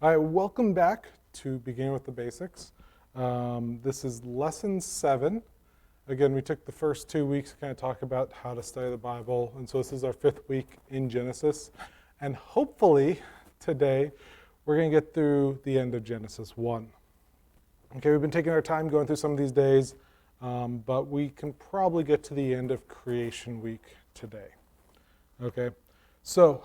All right, welcome back to Beginning with the Basics. This is lesson 7. Again, we took the first 2 weeks to kind of talk about how to study the Bible, and so this is our 5th week in Genesis. And hopefully today we're going to get through the end of Genesis 1. Okay, we've been taking our time going through some of these days, but we can probably get to the end of Creation Week today. Okay, so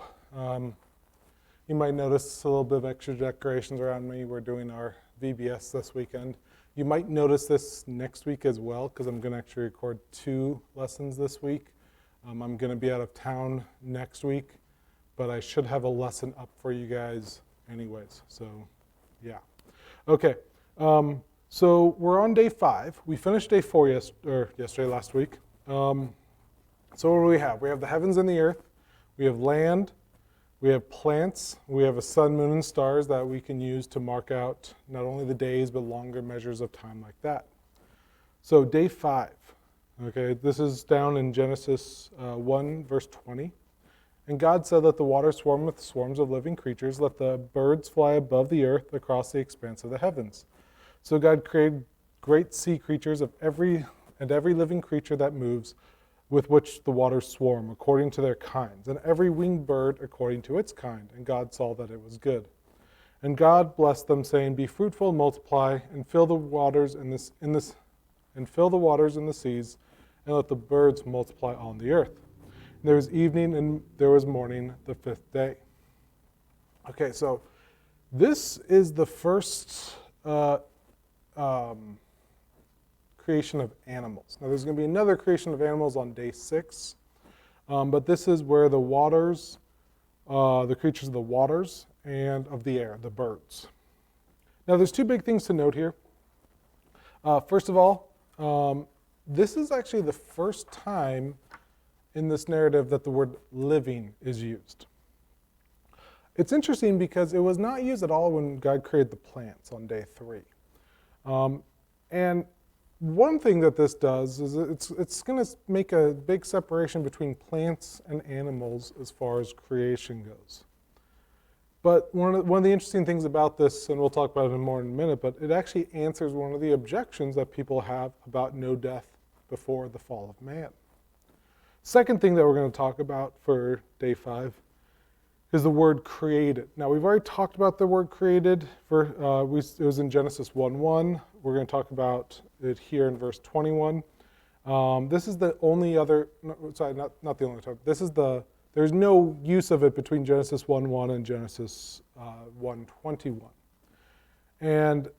you might notice a little bit of extra decorations around me. We're doing our VBS this weekend. You might notice this next week as well, because I'm going to actually record 2 lessons this week. I'm going to be out of town next week, but I should have a lesson up for you guys anyways. So, yeah. Okay, so we're on day 5. We finished day 4 yesterday, last week. So what do we have? We have the heavens and the earth. We have land. We have plants, we have a sun, moon, and stars that we can use to mark out not only the days, but longer measures of time like that. So day 5, okay, this is down in Genesis 1, verse 20. And God said, "Let the waters swarm with swarms of living creatures, let the birds fly above the earth across the expanse of the heavens." So God created great sea creatures of every living creature that moves, with which the waters swarm, according to their kinds, and every winged bird according to its kind. And God saw that it was good. And God blessed them, saying, "Be fruitful and multiply, and fill the waters in the seas, and let the birds multiply on the earth." And there was evening and there was morning, the 5th day. Okay, so this is the first creation of animals. Now there's going to be another creation of animals on day 6, but this is where the waters, the creatures of the waters and of the air, the birds. Now there's 2 big things to note here. First of all, this is actually the first time in this narrative that the word living is used. It's interesting because it was not used at all when God created the plants on day 3. And one thing that this does is it's going to make a big separation between plants and animals as far as creation goes. But one of the interesting things about this, and we'll talk about it more in a minute, but it actually answers one of the objections that people have about no death before the fall of man. Second thing that we're going to talk about for day 5 is the word created. Now we've already talked about the word created. It was in Genesis 1:1. We're going to talk about it here in verse 21. This is the only other, not the only time. There's no use of it between Genesis 1:1 and Genesis 1:21. And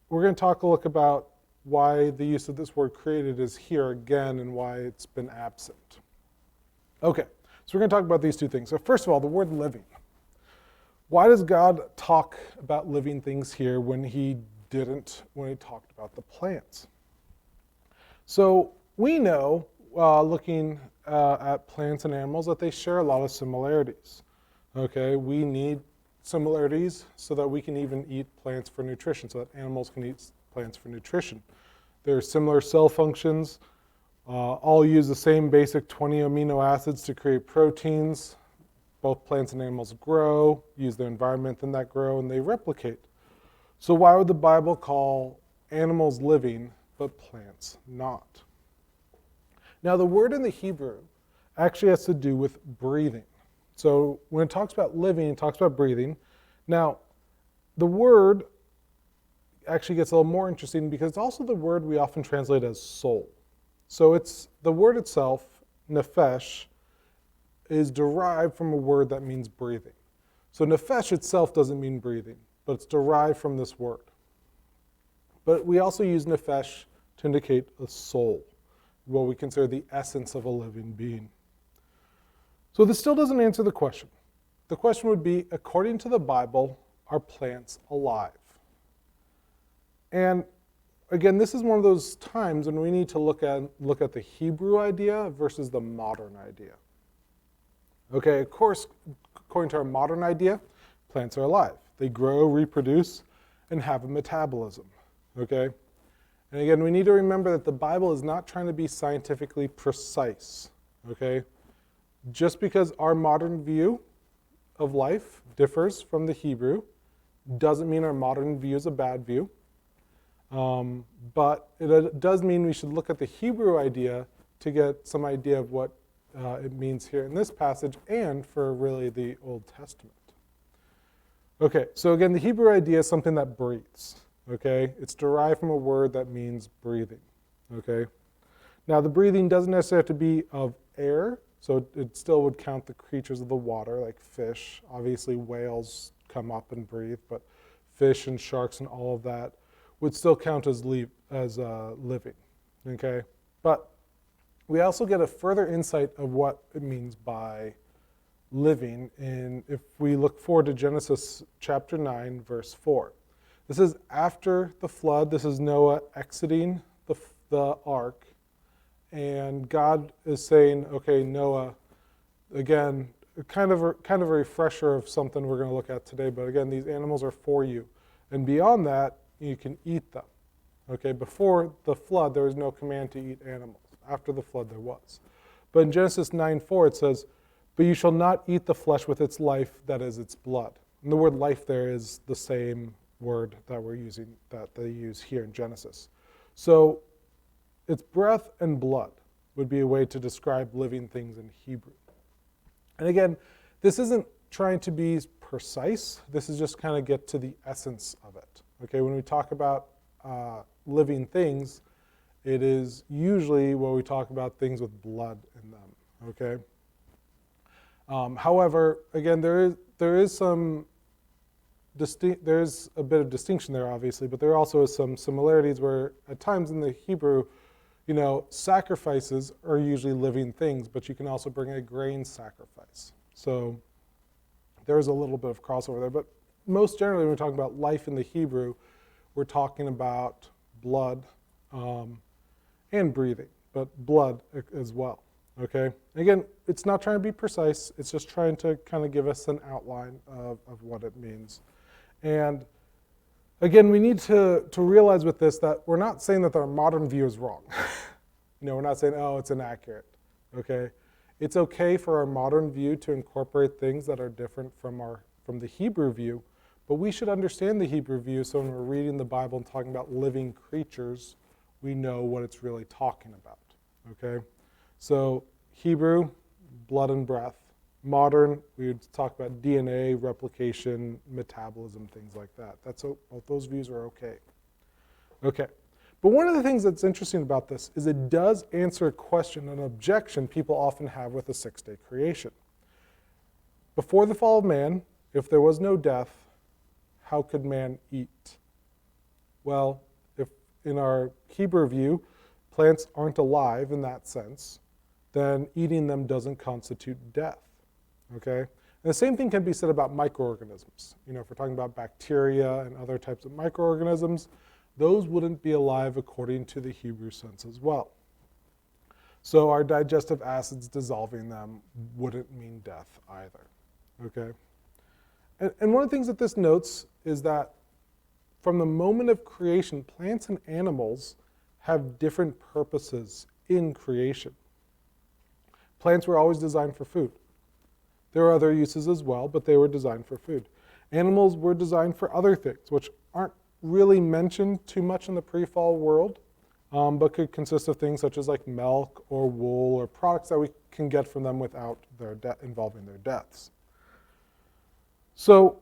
we're going to look about why the use of this word created is here again and why it's been absent. Okay, so we're going to talk about these 2 things. So first of all, the word living. Why does God talk about living things here when he talked about the plants? So we know, looking at plants and animals, that they share a lot of similarities. Okay, we need similarities so that we can even eat plants for nutrition, so that animals can eat plants for nutrition. There are similar cell functions. All use the same basic 20 amino acids to create proteins. Both plants and animals grow, use their environment in that grow, and they replicate. So why would the Bible call animals living, but plants not? Now the word in the Hebrew actually has to do with breathing. So when it talks about living, it talks about breathing. Now the word actually gets a little more interesting because it's also the word we often translate as soul. So it's the word itself, nephesh, is derived from a word that means breathing. So nephesh itself doesn't mean breathing, but it's derived from this word. But we also use nephesh to indicate a soul, what we consider the essence of a living being. So this still doesn't answer the question. The question would be, according to the Bible, are plants alive? And again, this is one of those times when we need to look at the Hebrew idea versus the modern idea. Okay, of course, according to our modern idea, plants are alive. They grow, reproduce, and have a metabolism. Okay? And again, we need to remember that the Bible is not trying to be scientifically precise. Okay? Just because our modern view of life differs from the Hebrew Doesn't mean our modern view is a bad view, but it does mean we should look at the Hebrew idea to get some idea of what it means here in this passage and for really the Old Testament. Okay, so again, the Hebrew idea is something that breathes, okay? It's derived from a word that means breathing, okay? Now, the breathing doesn't necessarily have to be of air, so it still would count the creatures of the water, like fish. Obviously, whales come up and breathe, but fish and sharks and all of that would still count as living, okay? But we also get a further insight of what it means by living if we look forward to Genesis chapter 9, verse 4. This is after the flood. This is Noah exiting the ark. And God is saying, okay, Noah, again, kind of a refresher of something we're going to look at today. But again, these animals are for you. And beyond that, you can eat them. Okay, before the flood, there was no command to eat animals. After the flood, there was. But in Genesis 9:4, it says, "But you shall not eat the flesh with its life, that is its blood." And the word life there is the same word that we're using, that they use here in Genesis. So it's breath and blood would be a way to describe living things in Hebrew. And again, this isn't trying to be precise. This is just kind of get to the essence of it. Okay, when we talk about living things, it is usually when we talk about things with blood in them. Okay. However, again, there is a bit of distinction there, obviously, but there also is some similarities where at times in the Hebrew, sacrifices are usually living things, but you can also bring a grain sacrifice. So there's a little bit of crossover there, but most generally when we're talking about life in the Hebrew, we're talking about blood and breathing, but blood as well. Okay, again, it's not trying to be precise. It's just trying to kind of give us an outline of what it means. And again, we need to realize with this that we're not saying that our modern view is wrong. We're not saying, oh, it's inaccurate. Okay, it's okay for our modern view to incorporate things that are different from the Hebrew view, but we should understand the Hebrew view so when we're reading the Bible and talking about living creatures, we know what it's really talking about. Okay. So Hebrew, blood and breath. Modern, we would talk about DNA, replication, metabolism, things like that. Both those views are okay. Okay, but one of the things that's interesting about this is it does answer a question, an objection people often have with a six-day creation. Before the fall of man, if there was no death, how could man eat? Well, if in our Hebrew view, plants aren't alive in that sense, then eating them doesn't constitute death, okay? And the same thing can be said about microorganisms. If we're talking about bacteria and other types of microorganisms, those wouldn't be alive according to the Hebrew sense as well. So our digestive acids dissolving them wouldn't mean death either, okay? And one of the things that this notes is that from the moment of creation, plants and animals have different purposes in creation. Plants were always designed for food. There are other uses as well, but they were designed for food. Animals were designed for other things, which aren't really mentioned too much in the pre-fall world, but could consist of things such as like milk or wool or products that we can get from them without involving their deaths. So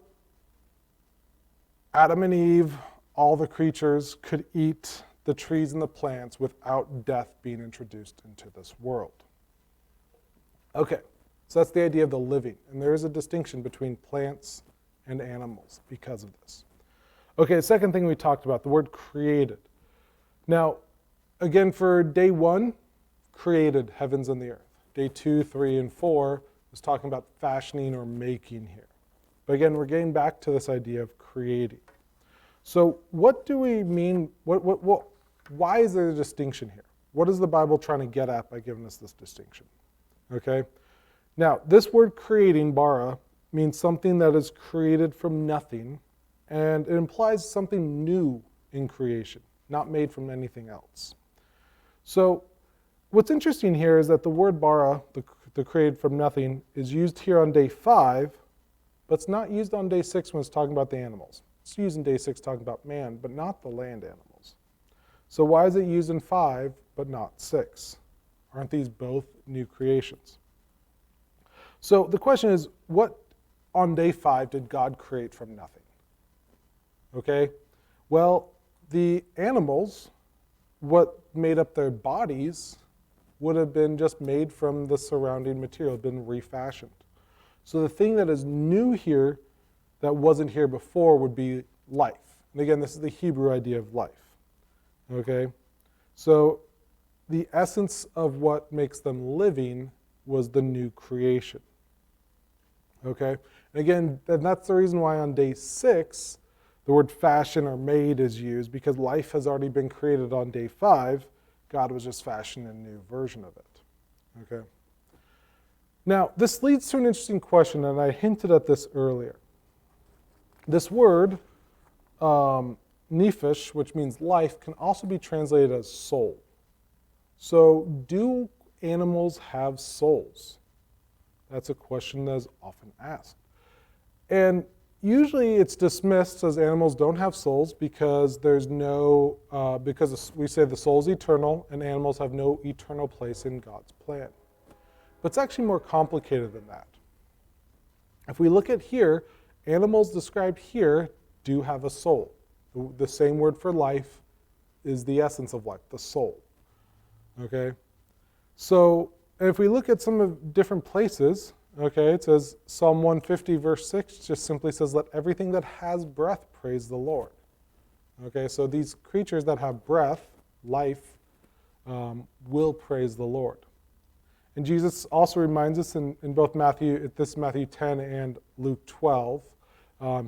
Adam and Eve, all the creatures could eat the trees and the plants without death being introduced into this world. Okay, so that's the idea of the living, and there is a distinction between plants and animals because of this. Okay, the second thing we talked about, the word created. Now, again, for day 1, created heavens and the earth. Day 2, 3, and 4 is talking about fashioning or making here. But again, we're getting back to this idea of creating. So what do we mean, why is there a distinction here? What is the Bible trying to get at by giving us this distinction? Okay, now this word creating, bara, means something that is created from nothing, and it implies something new in creation, not made from anything else. So what's interesting here is that the word bara, the created from nothing, is used here on day 5, but it's not used on day 6 when it's talking about the animals. It's used in day 6 talking about man, but not the land animals. So why is it used in 5 but not 6? Aren't these both new creations? So the question is, what on day 5 did God create from nothing? Okay, well, the animals, what made up their bodies, would have been just made from the surrounding material, been refashioned. So the thing that is new here that wasn't here before would be life. And again, this is the Hebrew idea of life. Okay? So the essence of what makes them living was the new creation. Okay? And again, that's the reason why on day 6, the word fashion or made is used, because life has already been created on day 5. God was just fashioning a new version of it. Okay? Now, this leads to an interesting question, and I hinted at this earlier. This word, nephesh, which means life, can also be translated as soul. So, do animals have souls? That's a question that is often asked. And usually it's dismissed as animals don't have souls because there's no, because we say the soul's eternal and animals have no eternal place in God's plan. But it's actually more complicated than that. If we look at here, animals described here do have a soul. The same word for life is the essence of life, the soul. Okay? So if we look at some of different places, okay, it says Psalm 150 verse 6 just simply says, let everything that has breath praise the Lord. Okay, so these creatures that have breath, life, will praise the Lord. And Jesus also reminds us in both Matthew 10 and Luke 12,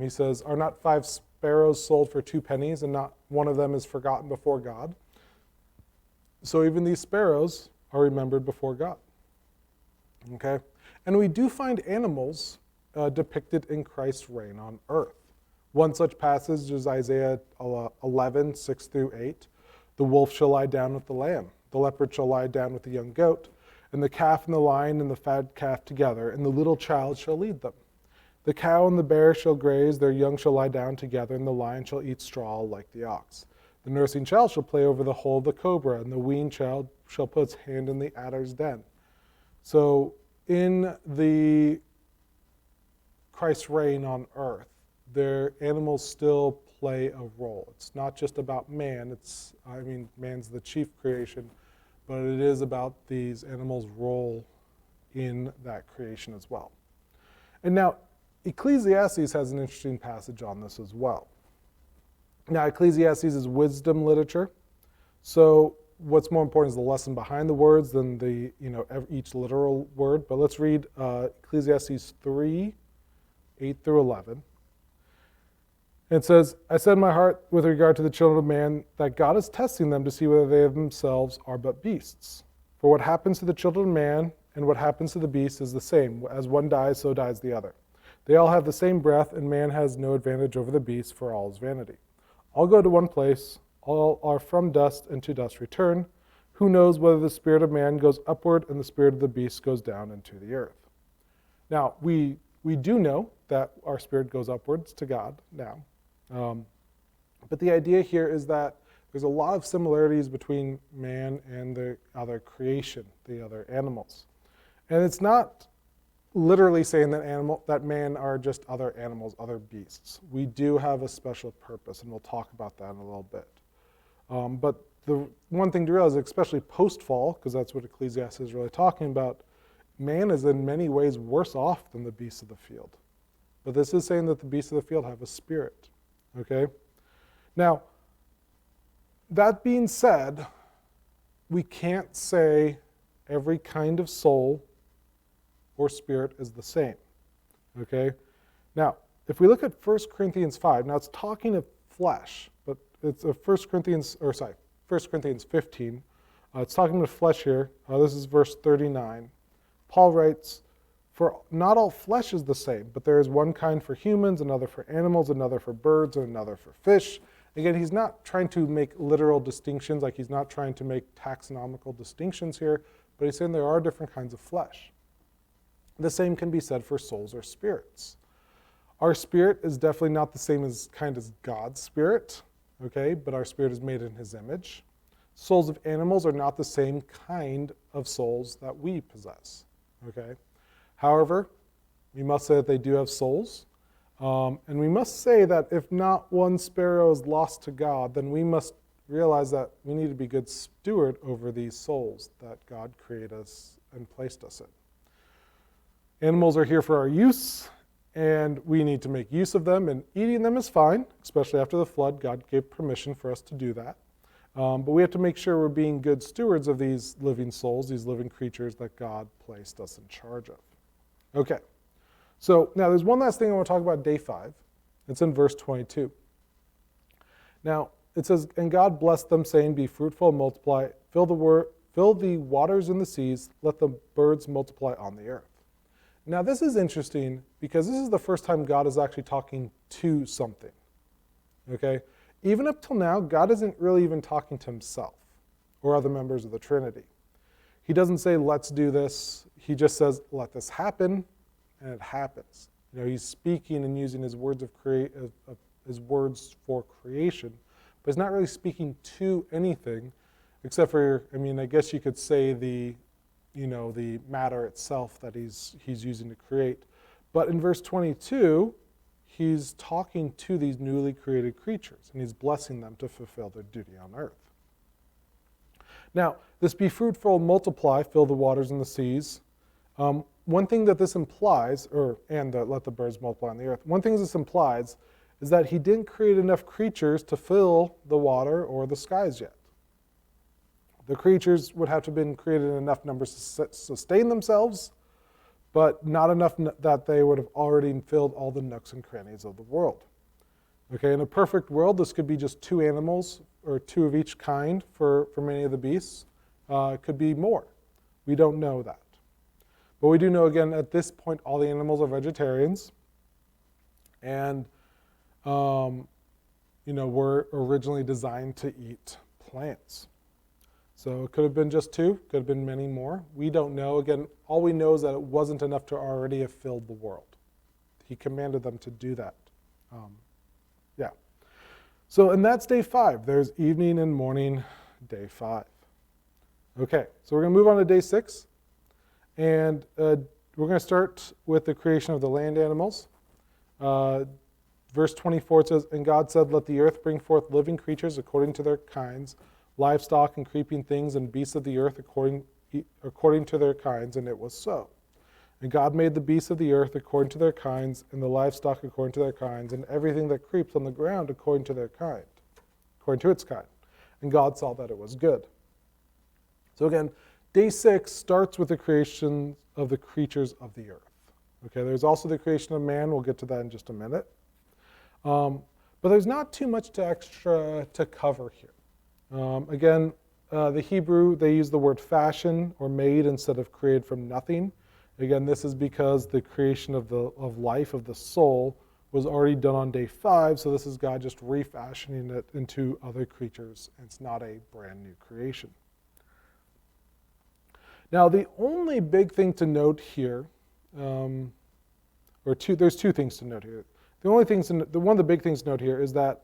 he says, are not 5 sparrows sold for 2 pennies and not one of them is forgotten before God? So even these sparrows are remembered before God. Okay? And we do find animals depicted in Christ's reign on earth. One such passage is Isaiah 11, 6 through 8. The wolf shall lie down with the lamb. The leopard shall lie down with the young goat. And the calf and the lion and the fat calf together, and the little child shall lead them. The cow and the bear shall graze, their young shall lie down together, and the lion shall eat straw like the ox. The nursing child shall play over the hole of the cobra, and the weaned child shall put its hand in the adder's den. So in the Christ's reign on earth, their animals still play a role. It's not just about man. Man's the chief creation, but it is about these animals' role in that creation as well. And now, Ecclesiastes has an interesting passage on this as well. Now, Ecclesiastes is wisdom literature, so what's more important is the lesson behind the words than each literal word. But let's read Ecclesiastes 3, 8 through 11. It says, I said in my heart with regard to the children of man that God is testing them to see whether they themselves are but beasts. For what happens to the children of man and what happens to the beast is the same. As one dies, so dies the other. They all have the same breath, and man has no advantage over the beast, for all is vanity. All go to one place, all are from dust, and to dust return. Who knows whether the spirit of man goes upward and the spirit of the beast goes down into the earth? Now, we do know that our spirit goes upwards to God now. But the idea here is that there's a lot of similarities between man and the other creation, the other animals. And it's not literally saying that man are just other animals, other beasts. We do have a special purpose, and we'll talk about that in a little bit. But the one thing to realize, especially post-fall, because that's what Ecclesiastes is really talking about, man is in many ways worse off than the beasts of the field. But this is saying that the beasts of the field have a spirit. Okay? Now, that being said, we can't say every kind of soul or spirit is the same. Okay? Now, if we look at 1 Corinthians 5, now it's talking of flesh, but it's 1 Corinthians 15. It's talking of flesh here. This is verse 39. Paul writes, for not all flesh is the same, but there is one kind for humans, another for animals, another for birds, and another for fish. Again, he's not trying to make literal distinctions, like he's not trying to make taxonomical distinctions here, but he's saying there are different kinds of flesh. The same can be said for souls or spirits. Our spirit is definitely not the same as God's spirit, okay, but our spirit is made in his image. Souls of animals are not the same kind of souls that we possess, okay? However, we must say that they do have souls, and we must say that if not one sparrow is lost to God, then we must realize that we need to be good steward over these souls that God created us and placed us in. Animals are here for our use, and we need to make use of them, and eating them is fine, especially after the flood. God gave permission for us to do that. But we have to make sure we're being good stewards of these living souls, these living creatures that God placed us in charge of. Okay, so now there's one last thing I want to talk about day 5. It's in verse 22. Now, it says, "And God blessed them, saying, Be fruitful and multiply, fill the waters in the seas, let the birds multiply on the earth." Now, this is interesting because this is the first time God is actually talking to something, okay? Even up till now, God isn't really even talking to himself or other members of the Trinity. He doesn't say, let's do this. He just says, let this happen, and it happens. You know, he's speaking and using his words his words for creation, but he's not really speaking to anything except for, I mean, I guess you could say the matter itself that he's using to create. But in verse 22, he's talking to these newly created creatures, and he's blessing them to fulfill their duty on earth. Now, this be fruitful, multiply, fill the waters and the seas. One thing that this implies, let the birds multiply on the earth. One thing this implies is that he didn't create enough creatures to fill the water or the skies yet. The creatures would have to have been created in enough numbers to sustain themselves, but not enough that they would have already filled all the nooks and crannies of the world. Okay, in a perfect world, this could be just 2 animals, or 2 of each kind for many of the beasts. It could be more. We don't know that. But we do know, again, at this point, all the animals are vegetarians, and were originally designed to eat plants. So it could have been just 2, could have been many more. We don't know. Again, all we know is that it wasn't enough to already have filled the world. He commanded them to do that. So, and that's day 5. There's evening and morning, day 5. Okay, so we're going to move on to day 6. And we're going to start with the creation of the land animals. Verse 24 says, "And God said, Let the earth bring forth living creatures according to their kinds, livestock and creeping things and beasts of the earth according to their kinds, and it was so. And God made the beasts of the earth according to their kinds, and the livestock according to their kinds, and everything that creeps on the ground according to its kind. And God saw that it was good." So again, day 6 starts with the creation of the creatures of the earth. Okay, there's also the creation of man. We'll get to that in just a minute. But there's not too much extra to cover here. The Hebrew, they use the word fashion or made instead of created from nothing. Again, this is because the creation of life, of the soul, was already done on day 5, so this is God just refashioning it into other creatures. It's not a brand new creation. Now, the only big thing to note here, there's 2 things to note here. One of the big things to note here is that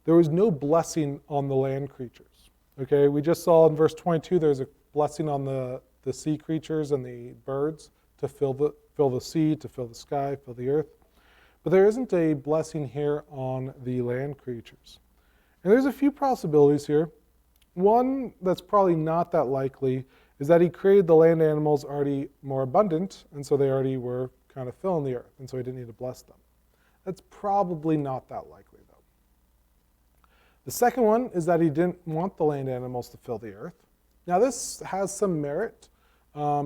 there was no blessing on the land creatures. Okay, we just saw in verse 22 there's a blessing on the sea creatures and the birds to fill the sea, to fill the sky, fill the earth. But there isn't a blessing here on the land creatures. And there's a few possibilities here. One that's probably not that likely is that he created the land animals already more abundant, and so they already were kind of filling the earth, and so he didn't need to bless them. That's probably not that likely, though. The second one is that he didn't want the land animals to fill the earth. Now, this has some merit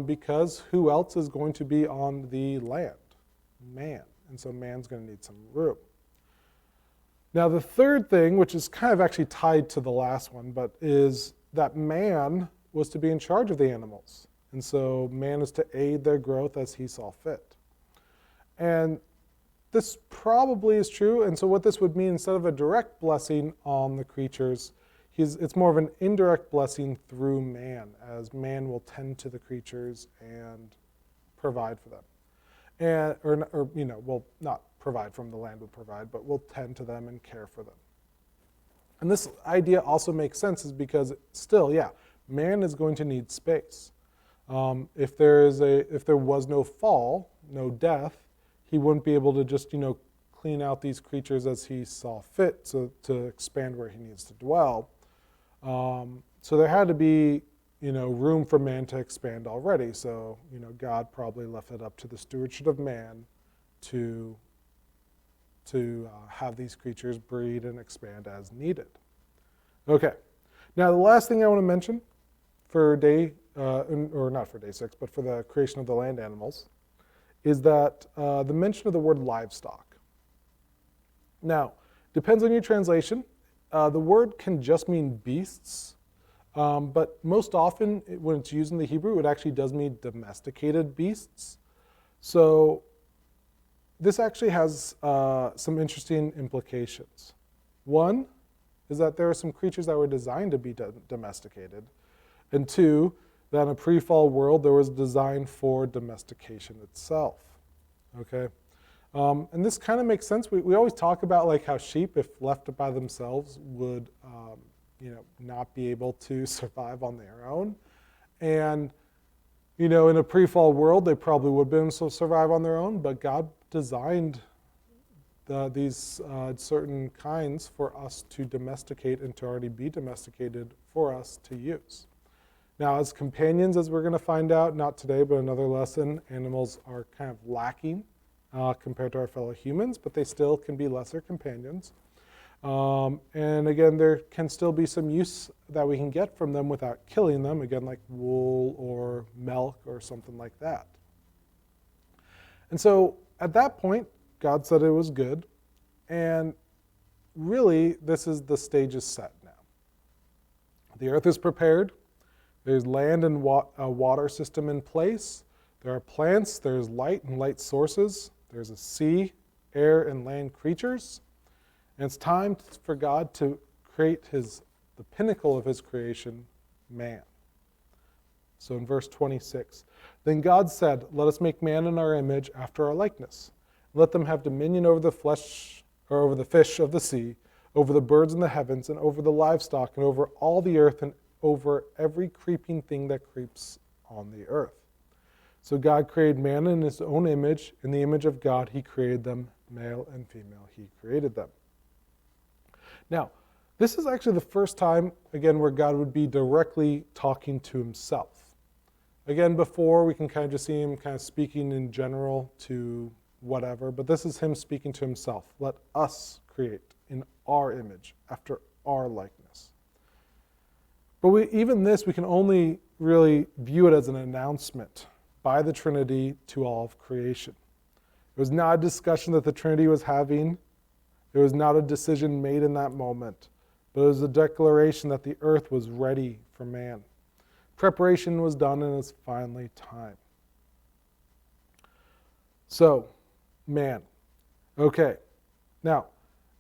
because who else is going to be on the land? Man. And so man's going to need some room. Now, the third thing, which is kind of actually tied to the last one, but is that man was to be in charge of the animals. And so man is to aid their growth as he saw fit. And this probably is true. And so what this would mean, instead of a direct blessing on the creatures, it's more of an indirect blessing through man, as man will tend to the creatures and provide for them. Not provide from, the land would provide, but will tend to them and care for them. And this idea also makes sense is because still, yeah, man is going to need space. If there was no fall, no death, he wouldn't be able to just, clean out these creatures as he saw fit to expand where he needs to dwell. So there had to be, room for man to expand already. So, God probably left it up to the stewardship of man to have these creatures breed and expand as needed. Okay, now the last thing I want to mention for or not for day 6, but for the creation of the land animals, is that the mention of the word livestock. Now, depends on your translation. The word can just mean beasts, but most often when it's used in the Hebrew, it actually does mean domesticated beasts. So this actually has some interesting implications. One is that there are some creatures that were designed to be domesticated, and two, that in a pre-fall world there was design for domestication itself. Okay, and this kind of makes sense. We always talk about like how sheep, if left by themselves, would not be able to survive on their own, and in a pre-fall world they probably would have been able to survive on their own, but God designed these certain kinds for us to domesticate and to already be domesticated for us to use. Now, as companions, as we're going to find out, not today, but another lesson, animals are kind of lacking compared to our fellow humans, but they still can be lesser companions. And again, there can still be some use that we can get from them without killing them, again, like wool or milk or something like that. And so at that point, God said it was good, and really, this is the stage is set now. The earth is prepared. There's land and a water system in place. There are plants. There's light and light sources. There's a sea, air, and land creatures. And it's time for God to create the pinnacle of his creation, man. So in verse 26, then God said, let us make man in our image after our likeness. Let them have dominion over the flesh, or over the fish of the sea, over the birds in the heavens, and over the livestock, and over all the earth, and over every creeping thing that creeps on the earth. So God created man in his own image. In the image of God, he created them, male and female, he created them. Now, this is actually the first time, again, where God would be directly talking to himself. Again, before, we can kind of just see him kind of speaking in general to whatever, but this is him speaking to himself. Let us create in our image, after our likeness. But even this, we can only really view it as an announcement by the Trinity to all of creation. It was not a discussion that the Trinity was having. It was not a decision made in that moment, but it was a declaration that the earth was ready for man. Preparation was done, and it's finally time. So, man. Okay. Now,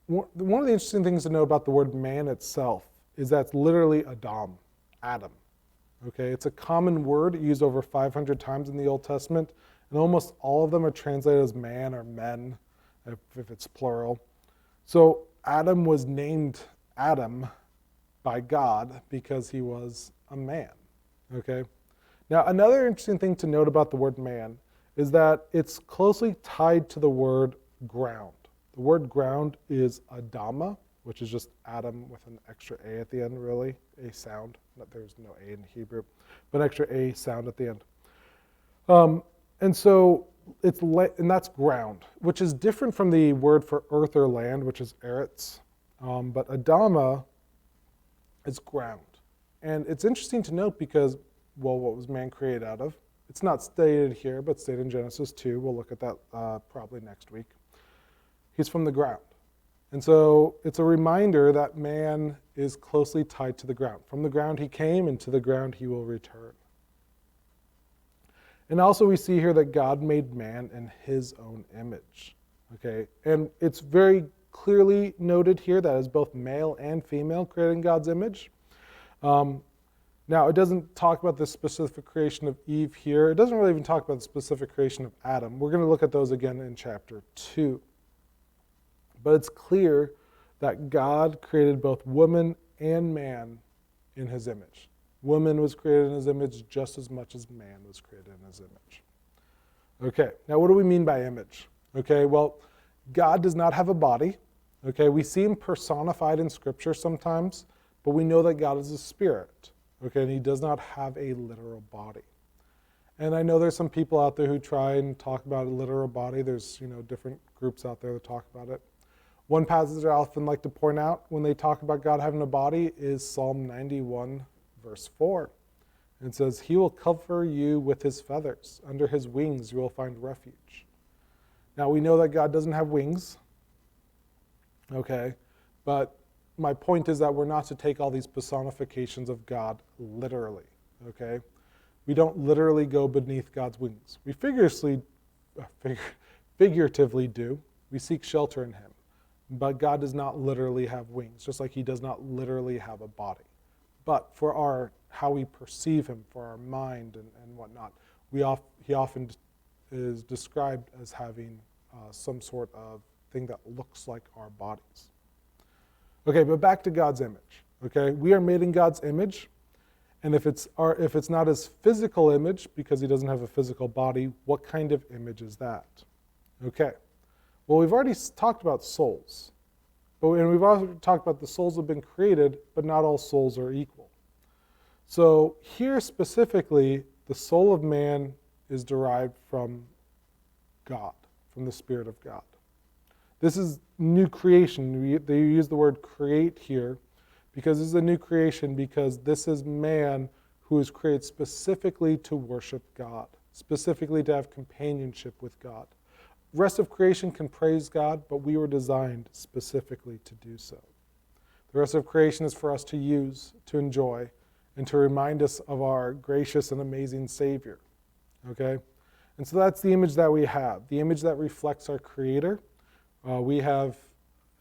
one of the interesting things to know about the word man itself is that it's literally Adam. Okay, it's a common word used over 500 times in the Old Testament, and almost all of them are translated as man or men, if it's plural. So Adam was named Adam by God because he was a man. Okay. Now, another interesting thing to note about the word man is that it's closely tied to the word ground. The word ground is Adama, which is just Adam with an extra A at the end, really, a sound. There's no A in Hebrew, but an extra A sound at the end. And so and that's ground, which is different from the word for earth or land, which is eretz. But Adama is ground. And it's interesting to note because, well, what was man created out of? It's not stated here, but stated in Genesis 2. We'll look at that probably next week. He's from the ground. And so it's a reminder that man is closely tied to the ground. From the ground he came, and to the ground he will return. And also we see here that God made man in his own image. Okay, and it's very clearly noted here that is both male and female created in God's image. Now, it doesn't talk about the specific creation of Eve here. It doesn't really even talk about the specific creation of Adam. We're going to look at those again in chapter 2. But it's clear that God created both woman and man in his image. Woman was created in his image just as much as man was created in his image. Okay, now what do we mean by image? Okay, well, God does not have a body. Okay, we see him personified in Scripture sometimes, but we know that God is a spirit. Okay, and he does not have a literal body. And I know there's some people out there who try and talk about a literal body. There's, different groups out there that talk about it. One passage I often like to point out when they talk about God having a body is Psalm 91, verse 4. And it says, he will cover you with his feathers. Under his wings you will find refuge. Now we know that God doesn't have wings. Okay, but my point is that we're not to take all these personifications of God literally. Okay, we don't literally go beneath God's wings. We figuratively do. We seek shelter in him. But God does not literally have wings, just like he does not literally have a body. But for how we perceive him, for our mind and whatnot, he often is described as having some sort of thing that looks like our bodies. Okay, but back to God's image. Okay, we are made in God's image, and if it's not his physical image because he doesn't have a physical body, what kind of image is that? Okay, well, we've already talked about souls, and we've also talked about the souls have been created, but not all souls are equal. So here specifically, the soul of man is derived from God, from the Spirit of God. This is new creation. They use the word create here because this is a new creation because this is man who is created specifically to worship God, specifically to have companionship with God. The rest of creation can praise God, but we were designed specifically to do so. The rest of creation is for us to use, to enjoy, and to remind us of our gracious and amazing Savior. Okay? And so that's the image that we have, the image that reflects our Creator. We have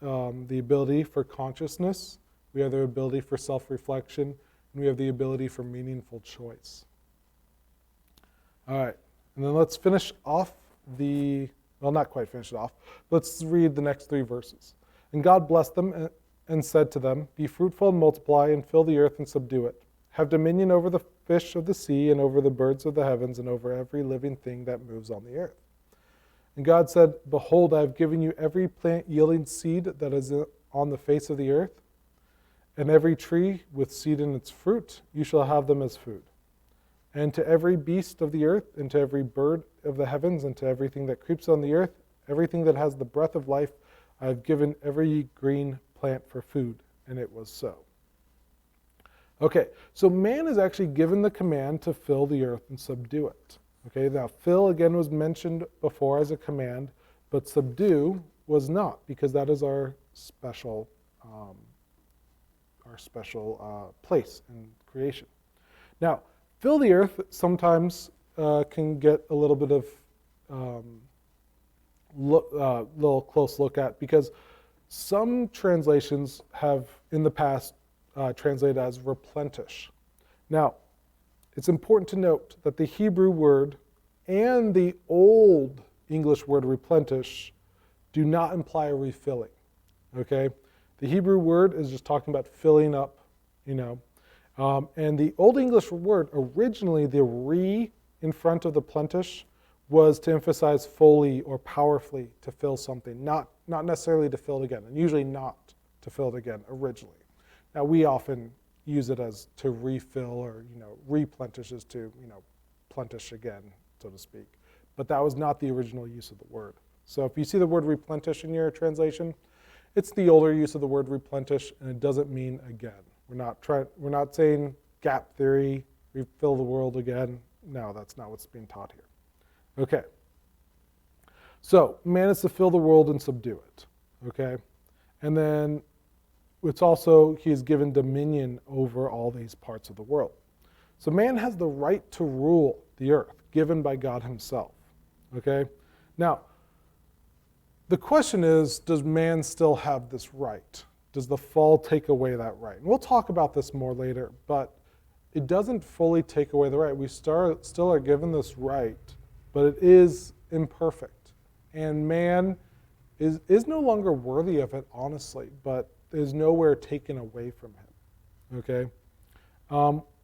the ability for consciousness, we have the ability for self-reflection, and we have the ability for meaningful choice. All right, and then let's finish off not quite finish it off. Let's read the next 3 verses. And God blessed them and said to them, be fruitful and multiply and fill the earth and subdue it. Have dominion over the fish of the sea and over the birds of the heavens and over every living thing that moves on the earth. And God said, behold, I have given you every plant yielding seed that is on the face of the earth, and every tree with seed in its fruit, you shall have them as food. And to every beast of the earth, and to every bird of the heavens, and to everything that creeps on the earth, everything that has the breath of life, I have given every green plant for food. And it was so. Okay, so man is actually given the command to fill the earth and subdue it. Okay, now fill again was mentioned before as a command, but subdue was not, because that is our special place in creation. Now, fill the earth sometimes can get a little bit of little close look at, because some translations have in the past translated as replenish. Now, it's important to note that the Hebrew word and the Old English word replenish do not imply a refilling. Okay, the Hebrew word is just talking about filling up, and the Old English word originally, the re in front of the plentish was to emphasize fully or powerfully to fill something, not necessarily to fill it again, and usually not to fill it again originally. Now we often use it as to refill, or replenish is to plentish again, so to speak. But that was not the original use of the word. So if you see the word replenish in your translation, it's the older use of the word replenish, and it doesn't mean again. We're not saying gap theory, refill the world again. No, that's not what's being taught here. Okay. So man is to fill the world and subdue it. Okay, and then it's also, he is given dominion over all these parts of the world. So man has the right to rule the earth, given by God himself. Okay? Now, the question is, does man still have this right? Does the fall take away that right? And we'll talk about this more later, but it doesn't fully take away the right. We still are given this right, but it is imperfect. And man is no longer worthy of it, honestly, but is nowhere taken away from him. Okay?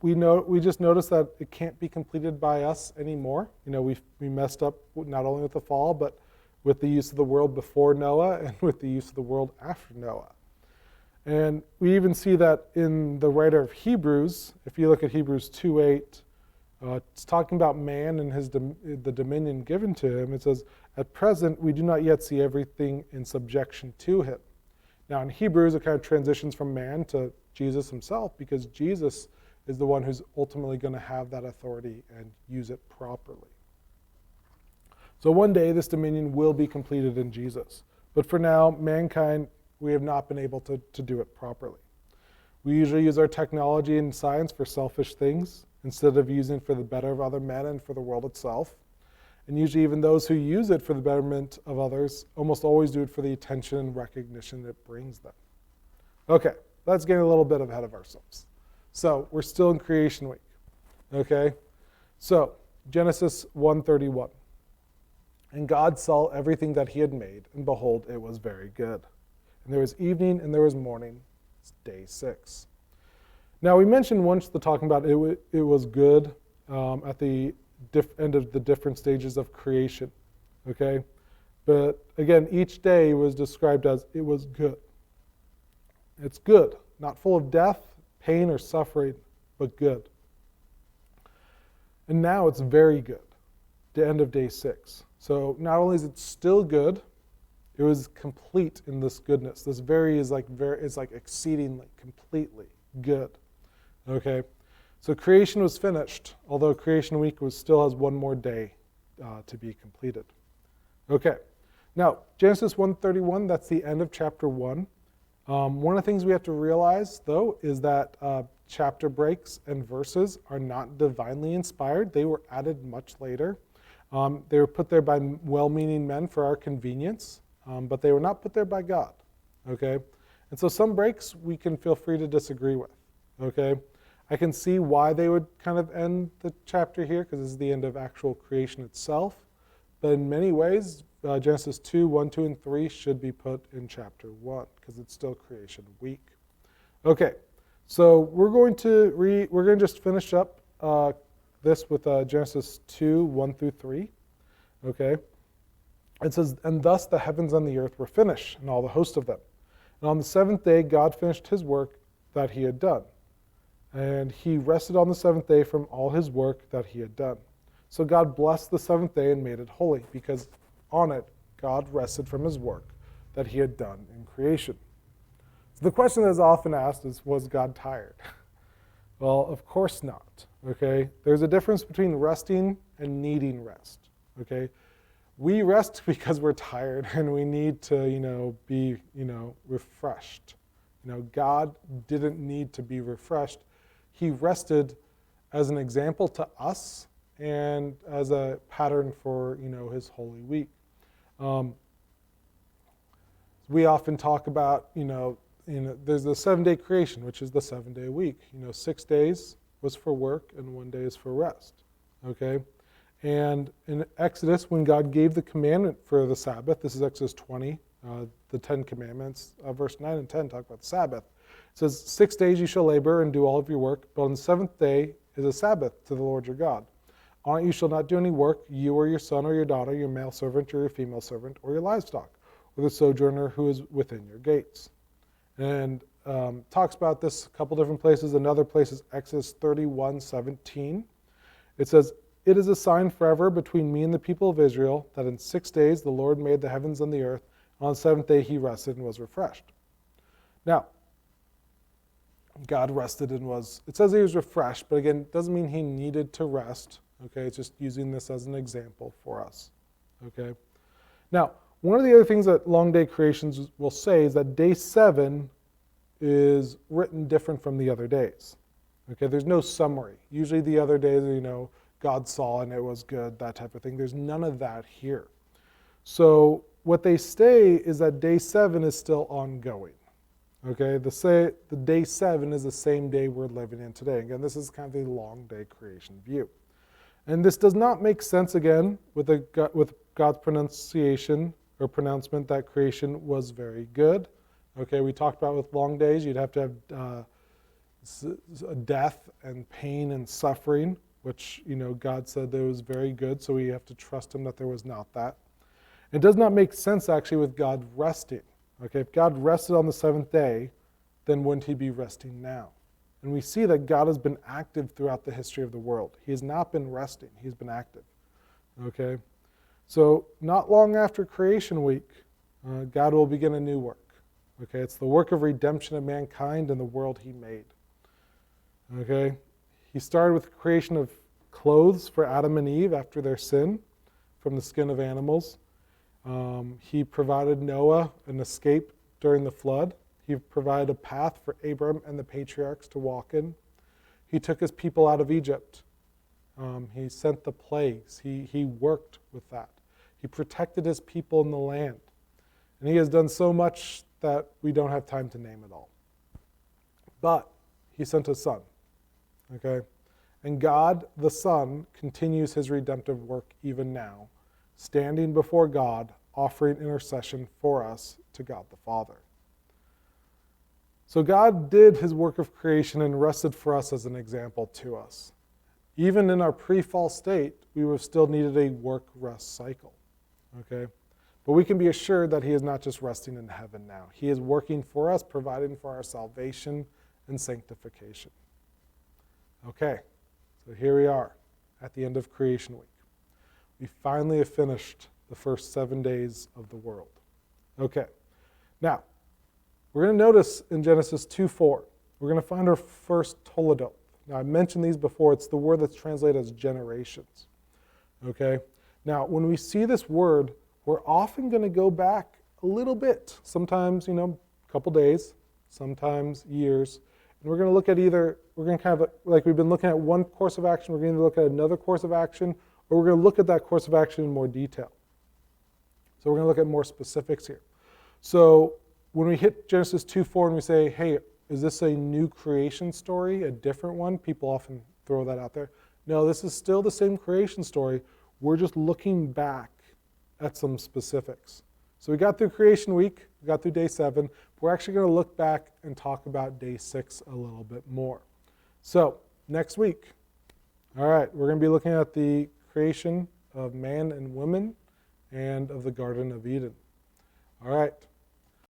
We just noticed that it can't be completed by us anymore. We messed up not only with the fall, but with the use of the world before Noah and with the use of the world after Noah. And we even see that in the writer of Hebrews. If you look at Hebrews 2:8, it's talking about man and the dominion given to him. It says, at present, we do not yet see everything in subjection to him. Now in Hebrews, it kind of transitions from man to Jesus himself, because Jesus is the one who's ultimately going to have that authority and use it properly. So one day, this dominion will be completed in Jesus. But for now, mankind, we have not been able to do it properly. We usually use our technology and science for selfish things instead of using it for the better of other men and for the world itself. And usually even those who use it for the betterment of others almost always do it for the attention and recognition it brings them. Okay, let's get a little bit ahead of ourselves. So we're still in creation week. Okay, so Genesis 1:31. And God saw everything that he had made, and behold, it was very good. And there was evening and there was morning. It's day 6. Now we mentioned once talking about it was good at the end of the different stages of creation. Okay, but again, each day was described as it was good. It's good, not full of death, pain, or suffering, but good. And now it's very good, the end of day 6. So not only is it still good, it was complete in this goodness. This very is like exceedingly, completely good. Okay, so creation was finished, although creation week still has one more day to be completed. Okay, now Genesis 1:31, that's the end of chapter 1. One of the things we have to realize, though, is that chapter breaks and verses are not divinely inspired. They were added much later. They were put there by well-meaning men for our convenience, but they were not put there by God. Okay, and so some breaks we can feel free to disagree with. Okay, I can see why they would kind of end the chapter here, because this is the end of actual creation itself. But in many ways, Genesis 2:1, 2, and 3 should be put in chapter 1, because it's still creation week. Okay, so we're going to just finish up this with Genesis 2:1 through 3. Okay, it says, and thus the heavens and the earth were finished, and all the host of them. And on the 7th day, God finished his work that he had done. And he rested on the 7th day from all his work that he had done. So God blessed the 7th day and made it holy, because on it God rested from his work that he had done in creation. So the question that is often asked is, was God tired? Well, of course not. Okay, there's a difference between resting and needing rest. Okay, we rest because we're tired and we need to, be, refreshed. God didn't need to be refreshed. He rested as an example to us and as a pattern for, his holy week. We often talk about, there's the 7-day creation, which is the 7-day week. 6 days was for work and 1 day is for rest. Okay? And in Exodus, when God gave the commandment for the Sabbath, this is Exodus 20, the 10 Commandments, verse 9 and 10 talk about the Sabbath. It says, 6 days you shall labor and do all of your work, but on the 7th day is a Sabbath to the Lord your God. On it you shall not do any work, you or your son or your daughter, your male servant or your female servant, or your livestock, or the sojourner who is within your gates. And talks about this a couple different places. Another place is Exodus 31:17. It says, it is a sign forever between me and the people of Israel that in 6 days the Lord made the heavens and the earth, and on the 7th day he rested and was refreshed. Now, God rested and it says he was refreshed, but again, it doesn't mean he needed to rest. Okay, it's just using this as an example for us. Okay. Now, one of the other things that long day creations will say is that day 7 is written different from the other days. Okay, there's no summary. Usually the other days, God saw and it was good, that type of thing. There's none of that here. So what they say is that day 7 is still ongoing. Okay, the day 7 is the same day we're living in today. Again, this is kind of the long day creation view. And this does not make sense, again, with God's pronunciation or pronouncement that creation was very good. Okay, we talked about with long days, you'd have to have death and pain and suffering, which, God said that was very good, so we have to trust him that there was not that. It does not make sense actually with God resting. Okay, if God rested on the seventh day, then wouldn't he be resting now? And we see that God has been active throughout the history of the world. He has not been resting, he's been active. Okay, so not long after creation week, God will begin a new work. Okay, it's the work of redemption of mankind and the world he made. Okay, he started with the creation of clothes for Adam and Eve after their sin from the skin of animals. He provided Noah an escape during the flood. He provided a path for Abram and the patriarchs to walk in. He took his people out of Egypt. He sent the plagues. He worked with that. He protected his people in the land. And he has done so much that we don't have time to name it all. But he sent his son. Okay? And God, the Son, continues his redemptive work even now, standing before God, offering intercession for us to God the Father. So God did his work of creation and rested for us as an example to us. Even in our pre-fall state, we would have still needed a work-rest cycle. Okay? But we can be assured that he is not just resting in heaven now. He is working for us, providing for our salvation and sanctification. Okay, so here we are at the end of creation week. We finally have finished the first 7 days of the world. Okay, now, we're going to notice in Genesis 2:4, we're going to find our first Toledoth. Now, I mentioned these before. It's the word that's translated as generations. Okay? Now, when we see this word, we're often going to go back a little bit. Sometimes, a couple days, sometimes years. And we're going to look at we're going to kind of, like we've been looking at one course of action, we're going to look at another course of action, or we're going to look at that course of action in more detail. So we're going to look at more specifics here. So when we hit Genesis 2:4 and we say, hey, is this a new creation story, a different one? People often throw that out there. No, this is still the same creation story. We're just looking back at some specifics. So we got through creation week, we got through day 7. But we're actually going to look back and talk about day 6 a little bit more. So next week, all right, we're going to be looking at the creation of man and woman and of the Garden of Eden. All right.